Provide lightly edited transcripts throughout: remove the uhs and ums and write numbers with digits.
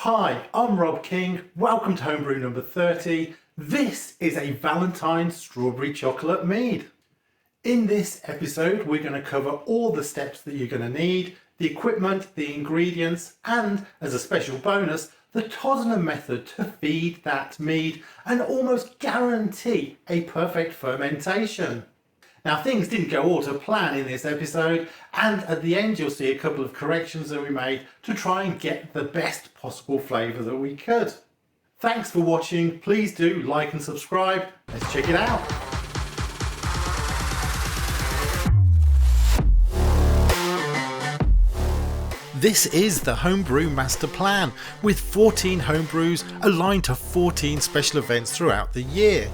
Hi, I'm Rob King. Welcome to Homebrew number 30. This is a Valentine strawberry chocolate mead. In this episode, we're going to cover all the steps that you're going to need, the equipment, the ingredients, and as a special bonus, the TOSNA method to feed that mead and almost guarantee a perfect fermentation. Now, things didn't go all to plan in this episode, and at the end you'll see a couple of corrections that we made to try and get the best possible flavour that we could. Thanks for watching. Please do like and subscribe. Let's check it out. This is the Homebrew Masterplan with 14 homebrews aligned to 14 special events throughout the year.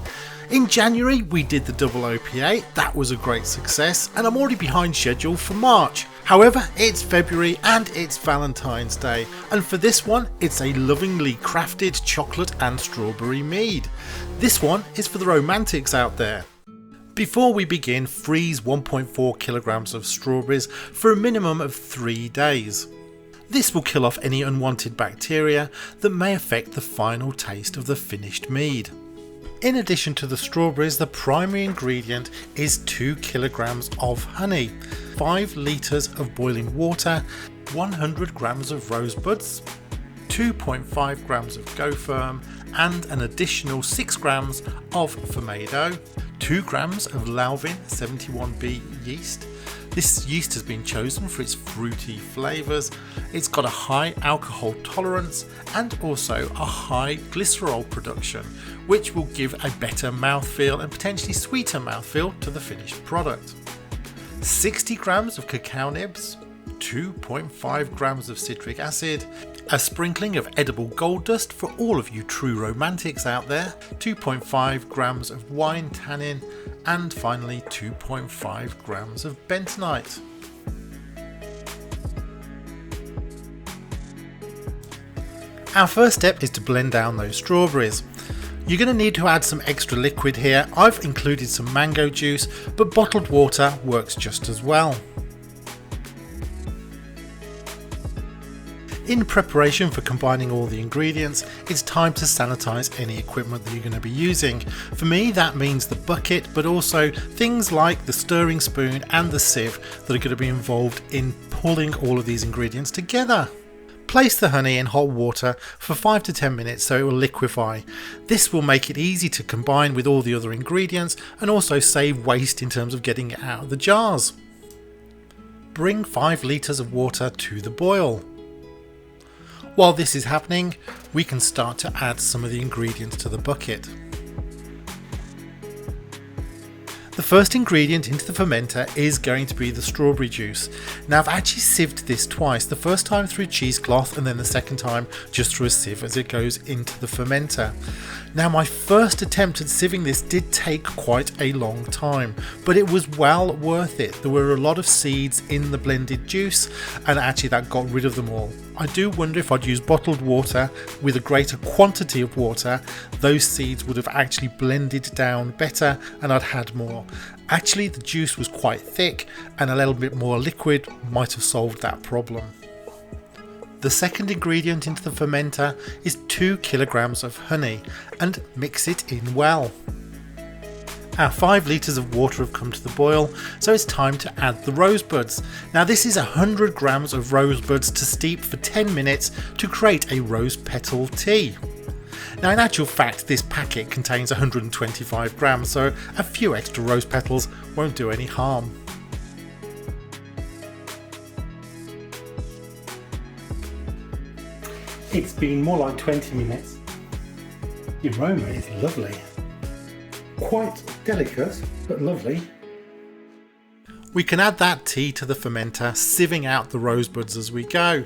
In January we did the double OPA, that was a great success, and I'm already behind schedule for March. However, it's February and it's Valentine's Day, and for this one it's a lovingly crafted chocolate and strawberry mead. This one is for the romantics out there. Before we begin, freeze 1.4 kilograms of strawberries for a minimum of 3 days. This will kill off any unwanted bacteria that may affect the final taste of the finished mead. In addition to the strawberries, the primary ingredient is 2 kilograms of honey, 5 litres of boiling water, 100 grams of rosebuds, 2.5 grams of Go Firm, and an additional 6 grams of Formato, 2 grams of Lalvin 71B yeast. This yeast has been chosen for its fruity flavours. It's got a high alcohol tolerance and also a high glycerol production, which will give a better mouthfeel and potentially sweeter mouthfeel to the finished product. 60 grams of cacao nibs, 2.5 grams of citric acid, a sprinkling of edible gold dust for all of you true romantics out there, 2.5 grams of wine tannin, and finally 2.5 grams of bentonite. Our first step is to blend down those strawberries. You're going to need to add some extra liquid here. I've included some mango juice, but bottled water works just as well. In preparation for combining all the ingredients, it's time to sanitize any equipment that you're going to be using. For me, that means the bucket, but also things like the stirring spoon and the sieve that are going to be involved in pulling all of these ingredients together. Place the honey in hot water for 5 to 10 minutes so it will liquefy. This will make it easy to combine with all the other ingredients and also save waste in terms of getting it out of the jars. Bring 5 litres of water to the boil. While this is happening, we can start to add some of the ingredients to the bucket. The first ingredient into the fermenter is going to be the strawberry juice. Now, I've actually sieved this twice, the first time through cheesecloth and then the second time just through a sieve as it goes into the fermenter. Now, my first attempt at sieving this did take quite a long time, but it was well worth it. There were a lot of seeds in the blended juice and actually that got rid of them all. I do wonder if I'd used bottled water with a greater quantity of water, those seeds would have actually blended down better and I'd had more. Actually, the juice was quite thick and a little bit more liquid might have solved that problem. The second ingredient into the fermenter is 2 kilograms of honey and mix it in well. Our 5 litres of water have come to the boil, so it's time to add the rosebuds. Now, this is 100 grams of rosebuds to steep for 10 minutes to create a rose petal tea. Now, in actual fact, this packet contains 125 grams, so a few extra rose petals won't do any harm. It's been more like 20 minutes. The aroma is lovely. Quite delicate, but lovely. We can add that tea to the fermenter, sieving out the rosebuds as we go.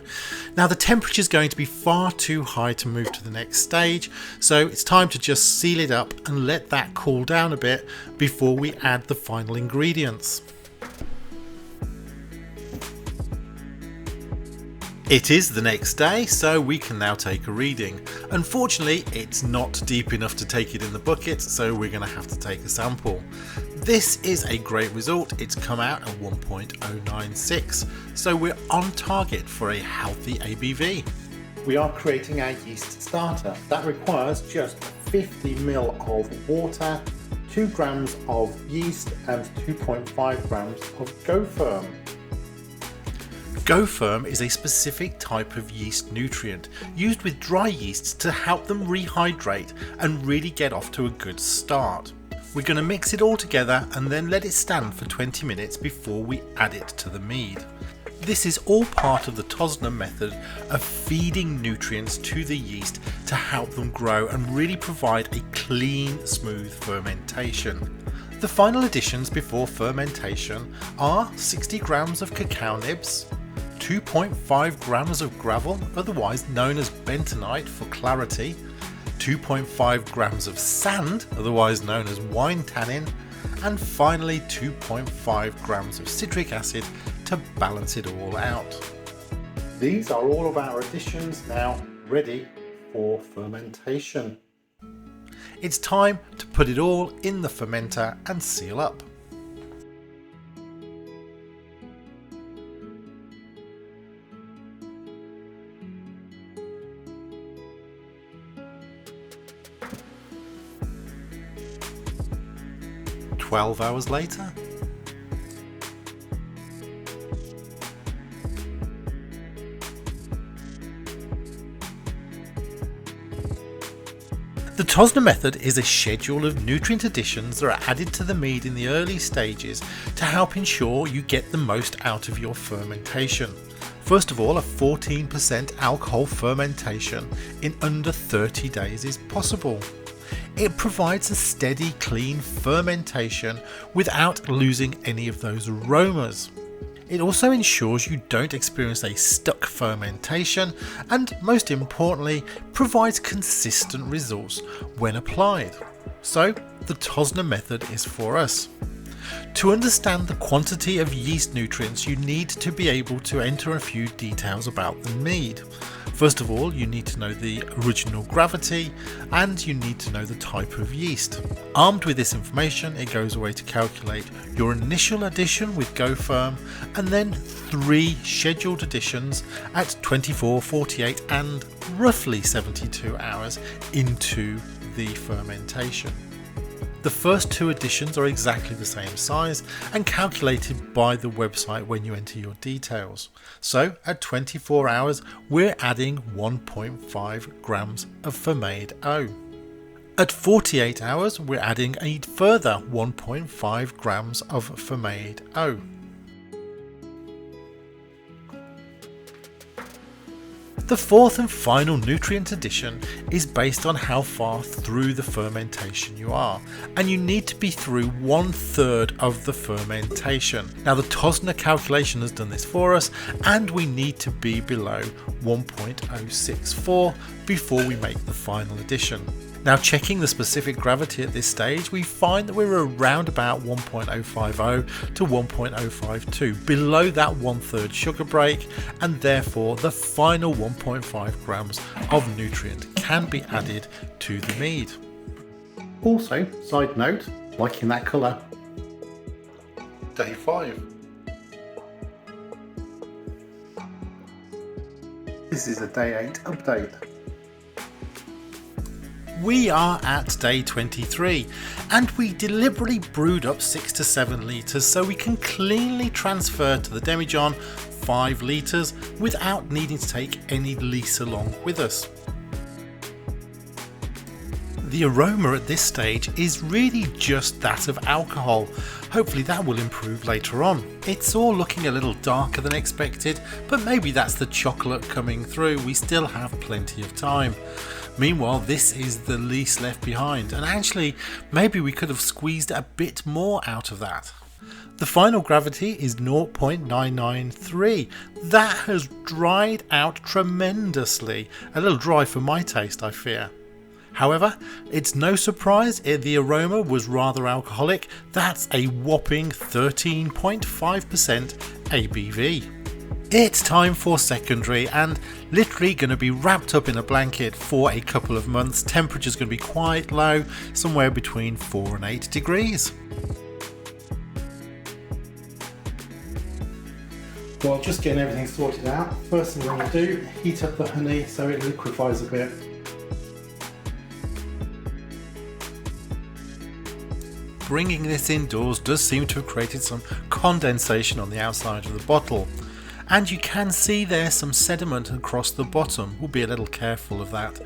Now, the temperature is going to be far too high to move to the next stage, so it's time to just seal it up and let that cool down a bit before we add the final ingredients. It is the next day, so we can now take a reading. Unfortunately, it's not deep enough to take it in the bucket, so we're going to have to take a sample. This is a great result. It's come out at 1.096, so we're on target for a healthy ABV. we are creating our yeast starter. That requires just 50 ml of water, 2 grams of yeast and 2.5 grams of Go-Firm. Go-Firm is a specific type of yeast nutrient used with dry yeasts to help them rehydrate and really get off to a good start. We're going to mix it all together and then let it stand for 20 minutes before we add it to the mead. This is all part of the TOSNA method of feeding nutrients to the yeast to help them grow and really provide a clean, smooth fermentation. The final additions before fermentation are 60 grams of cacao nibs, 2.5 grams of gravel, otherwise known as bentonite for clarity, 2.5 grams of sand, otherwise known as wine tannin, and finally 2.5 grams of citric acid to balance it all out. These are all of our additions now ready for fermentation. It's time to put it all in the fermenter and seal up. "12 hours later, the TOSNA method is a schedule of nutrient additions that are added to the mead in the early stages to help ensure you get the most out of your fermentation. First of all, a 14% alcohol fermentation in under 30 days is possible. It provides a steady, clean fermentation without losing any of those aromas. It also ensures you don't experience a stuck fermentation and, most importantly, provides consistent results when applied. So, the TOSNA method is for us. To understand the quantity of yeast nutrients, you need to be able to enter a few details about the mead. First of all, you need to know the original gravity and you need to know the type of yeast. Armed with this information, it goes away to calculate your initial addition with Go-Firm and then 3 scheduled additions at 24, 48 and roughly 72 hours into the fermentation. The first 2 additions are exactly the same size and calculated by the website when you enter your details. So at 24 hours we're adding 1.5 grams of Fermaid O. At 48 hours we're adding a further 1.5 grams of Fermaid O. The fourth and final nutrient addition is based on how far through the fermentation you are, and you need to be through 1/3 of the fermentation. Now the TOSNA calculation has done this for us, and we need to be below 1.064 before we make the final addition. Now checking the specific gravity at this stage, we find that we're around about 1.050 to 1.052, below that 1/3 sugar break, and therefore the final 1.5 grams of nutrient can be added to the mead. Also, side note, liking that colour. Day 5. This is a day 8 update. We are at day 23 and we deliberately brewed up 6 to 7 litres so we can cleanly transfer to the demijohn 5 litres without needing to take any lees along with us. The aroma at this stage is really just that of alcohol. Hopefully that will improve later on. It's all looking a little darker than expected, but maybe that's the chocolate coming through. We still have plenty of time. Meanwhile, this is the least left behind, and actually maybe we could have squeezed a bit more out of that. The final gravity is 0.993. That has dried out tremendously. A little dry for my taste, I fear. However, it's no surprise the aroma was rather alcoholic. That's a whopping 13.5% ABV. It's time for secondary and literally going to be wrapped up in a blanket for a couple of months. Temperature's going to be quite low, somewhere between 4 and 8 degrees. While just getting everything sorted out, first thing I'm going to do, heat up the honey so it liquefies a bit. Bringing this indoors does seem to have created some condensation on the outside of the bottle, and you can see there some sediment across the bottom. We'll be a little careful of that.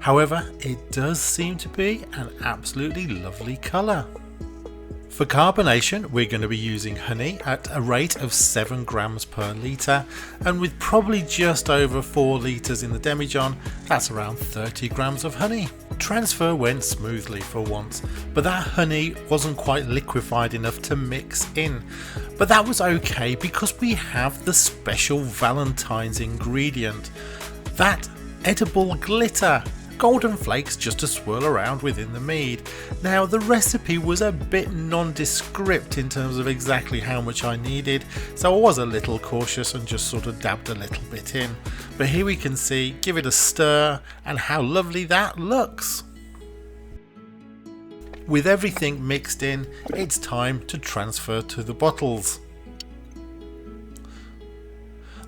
However, it does seem to be an absolutely lovely colour. For carbonation, we're going to be using honey at a rate of 7 grams per litre, and with probably just over 4 litres in the demijohn, that's around 30 grams of honey. Transfer went smoothly for once, but that honey wasn't quite liquefied enough to mix in. But that was okay because we have the special Valentine's ingredient, that edible glitter. Golden flakes just to swirl around within the mead. Now the recipe was a bit nondescript in terms of exactly how much I needed, so I was a little cautious and just sort of dabbed a little bit in. But here we can see, give it a stir, and how lovely that looks. With everything mixed in, it's time to transfer to the bottles.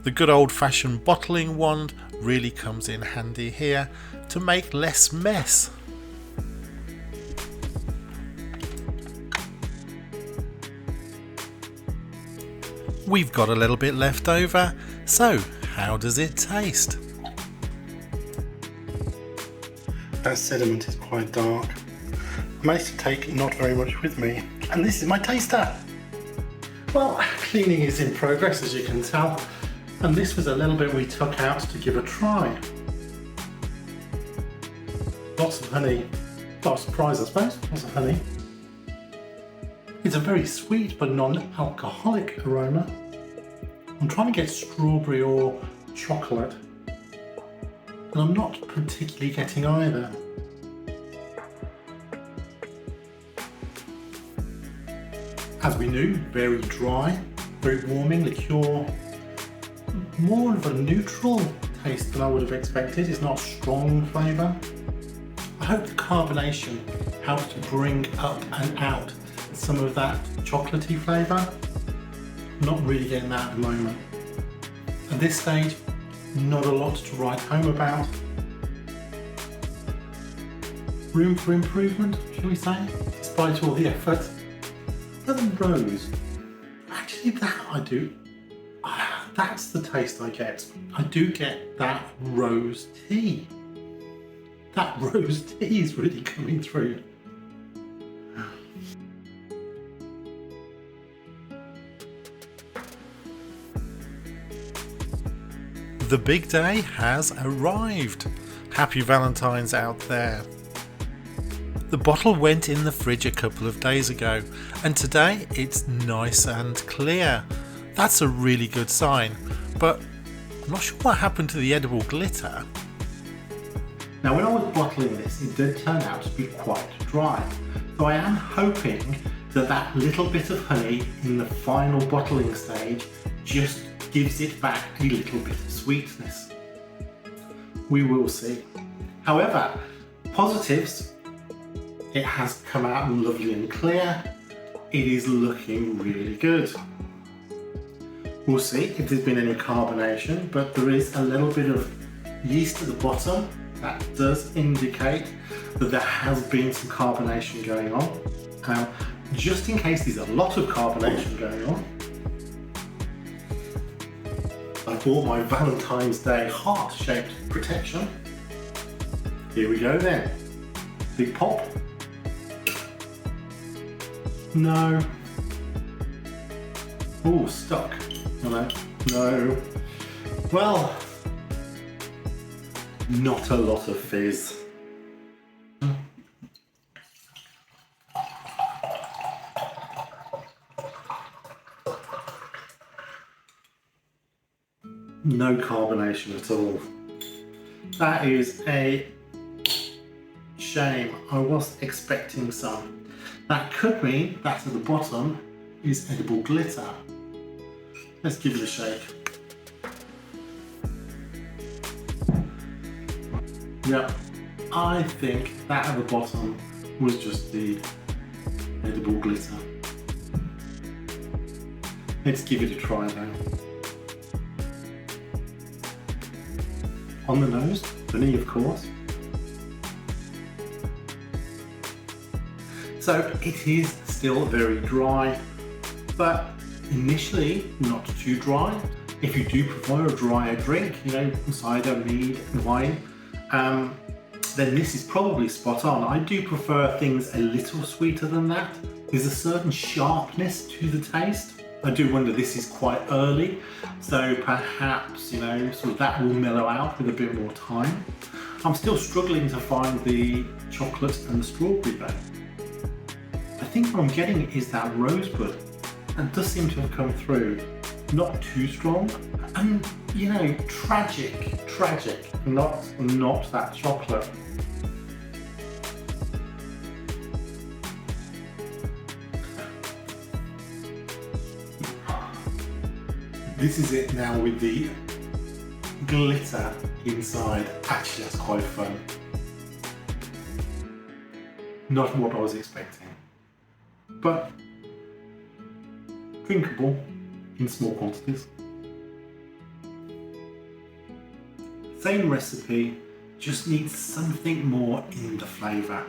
The good old-fashioned bottling wand really comes in handy here to make less mess. We've got a little bit left over, so how does it taste? That sediment is quite dark. I managed to take not very much with me, and this is my taster. Well, cleaning is in progress, as you can tell, and this was a little bit we took out to give a try. Lots of honey. Not a surprise, I suppose. Lots of honey. It's a very sweet but non-alcoholic aroma. I'm trying to get strawberry or chocolate, and I'm not particularly getting either. As we knew, very dry, very warming liqueur. More of a neutral taste than I would have expected. It's not strong flavour. I hope the carbonation helps to bring up and out some of that chocolatey flavour. Not really getting that at the moment. At this stage, not a lot to write home about. Room for improvement, shall we say, despite all the effort. But the rose, actually that I do. That's the taste I get. I do get that rose tea. That rose tea is really coming through. The big day has arrived. Happy Valentine's out there. The bottle went in the fridge a couple of days ago, and today it's nice and clear. That's a really good sign, but I'm not sure what happened to the edible glitter. Now when I was bottling this, it did turn out to be quite dry, so I am hoping that that little bit of honey in the final bottling stage just gives it back a little bit of sweetness. We will see. However, positives, it has come out lovely and clear. It is looking really good. We'll see if there's been any carbonation, but there is a little bit of yeast at the bottom. That does indicate that there has been some carbonation going on. Just in case there's a lot of carbonation going on, I bought my Valentine's Day heart-shaped protection. Here we go then. Big pop. No. Oh, stuck. No. Well, not a lot of fizz. No carbonation at all. That is a shame. I was expecting some. That could mean that at the bottom is edible glitter. Let's give it a shake. Yep, I think that at the bottom was just the edible glitter. Let's give it a try though. On the nose, honey of course. So it is still very dry, but initially not too dry. If you do prefer a drier drink, you know, cider, mead, and wine, then this is probably spot on. I do prefer things a little sweeter than that. There's a certain sharpness to the taste. I do wonder, this is quite early, so perhaps, you know, sort of that will mellow out with a bit more time. I'm still struggling to find the chocolate and the strawberry though. I think what I'm getting is that rosebud, and does seem to have come through. Not too strong, and you know, tragic, not that chocolate. This is it now with the glitter inside. Actually, that's quite fun. Not what I was expecting, but drinkable in small quantities. Same recipe, just needs something more in the flavour.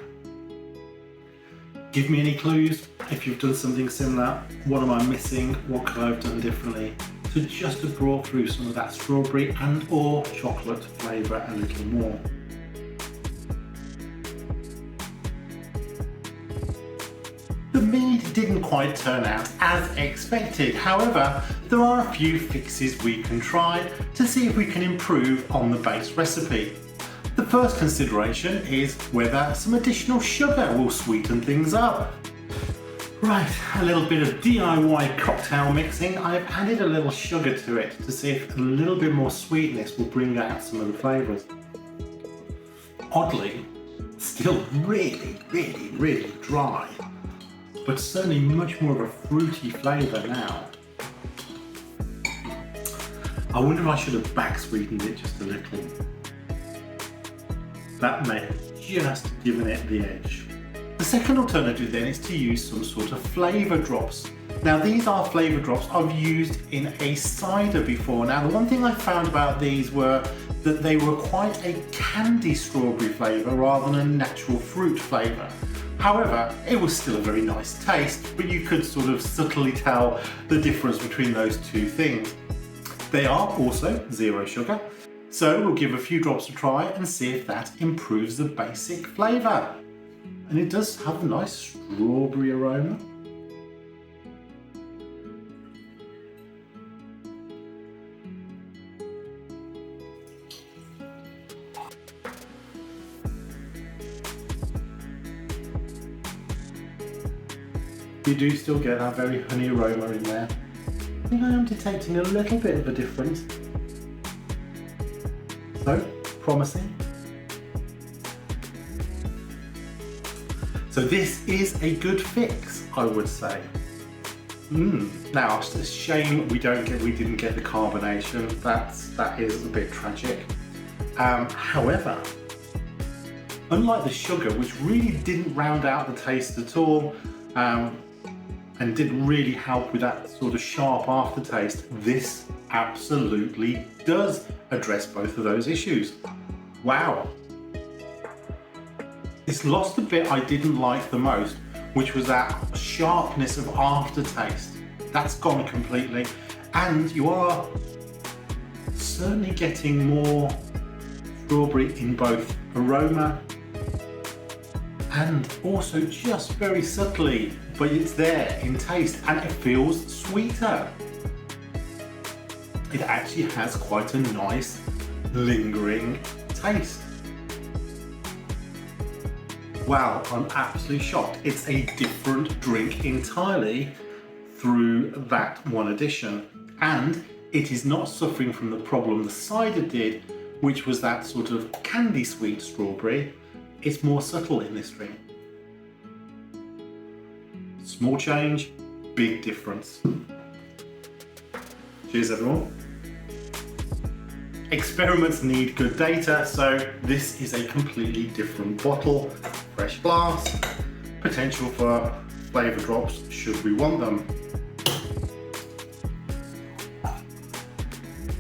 Give me any clues if you've done something similar. What am I missing? What could I have done differently to just have brought through some of that strawberry and or chocolate flavour a little more? The mead didn't quite turn out as expected. However, there are a few fixes we can try to see if we can improve on the base recipe. The first consideration is whether some additional sugar will sweeten things up. Right, a little bit of DIY cocktail mixing. I've added a little sugar to it to see if a little bit more sweetness will bring out some of the flavours. Oddly, still really dry, but certainly much more of a fruity flavour now. I wonder if I should have back sweetened it just a little. That may have just given it the edge. The second alternative then is to use some sort of flavour drops. Now these are flavour drops I've used in a cider before. Now the one thing I found about these were that they were quite a candy strawberry flavour rather than a natural fruit flavour. However, it was still a very nice taste, but you could sort of subtly tell the difference between those two things. They are also zero sugar, so we'll give a few drops a try and see if that improves the basic flavour. And it does have a nice strawberry aroma. You do still get that very honey aroma in there. I think I am detecting a little bit of a difference. So, promising. So this is a good fix, I would say. Now it's a shame we didn't get the carbonation. That is a bit tragic. However, unlike the sugar, which really didn't round out the taste at all, and didn't really help with that sort of sharp aftertaste, this absolutely does address both of those issues. Wow. It's lost the bit I didn't like the most, which was that sharpness of aftertaste. That's gone completely, and you are certainly getting more strawberry in both aroma and also just very subtly, but it's there in taste and it feels sweeter. It actually has quite a nice lingering taste. Wow, I'm absolutely shocked. It's a different drink entirely through that one addition, and it is not suffering from the problem the cider did, which was that sort of candy sweet strawberry. It's more subtle in this drink. Small change, big difference. Cheers everyone. Experiments need good data, so this is a completely different bottle. Fresh glass, potential for flavour drops should we want them.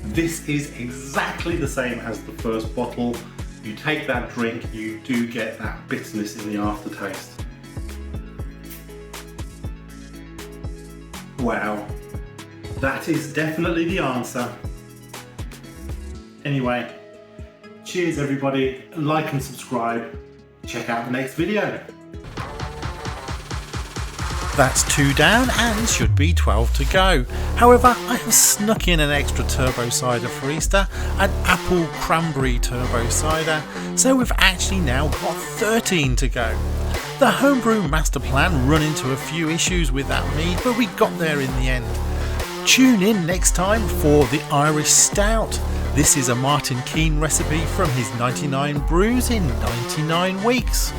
This is exactly the same as the first bottle. You take that drink, you do get that bitterness in the aftertaste. Wow, that is definitely the answer. Anyway, cheers everybody, like and subscribe, check out the next video. That's 2 down and should be 12 to go. However, I have snuck in an extra turbo cider for Easter, an apple cranberry turbo cider, so we've actually now got 13 to go. The Homebrew Masterplan run into a few issues with that mead, but we got there in the end. Tune in next time for the Irish Stout. This is a Martin Keane recipe from his 99 brews in 99 weeks.